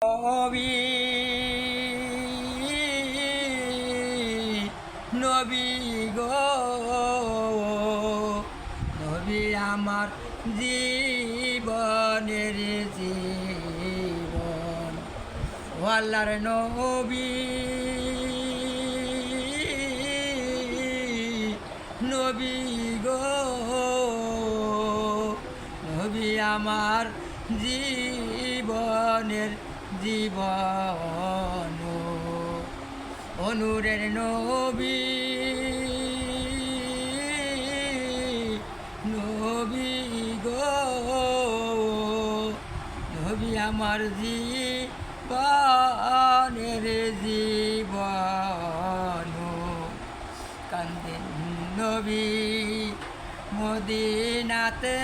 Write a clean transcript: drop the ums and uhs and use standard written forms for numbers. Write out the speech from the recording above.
নবী নবী গো নবী আমার জীবনের জীবন ও আল্লাহর নবী নবী গো নবী আমার জীবনের জীবন অনুরের নবী নবী গো নবী আমার জীবনের জীবন কান্দেন নবী মদিনাতে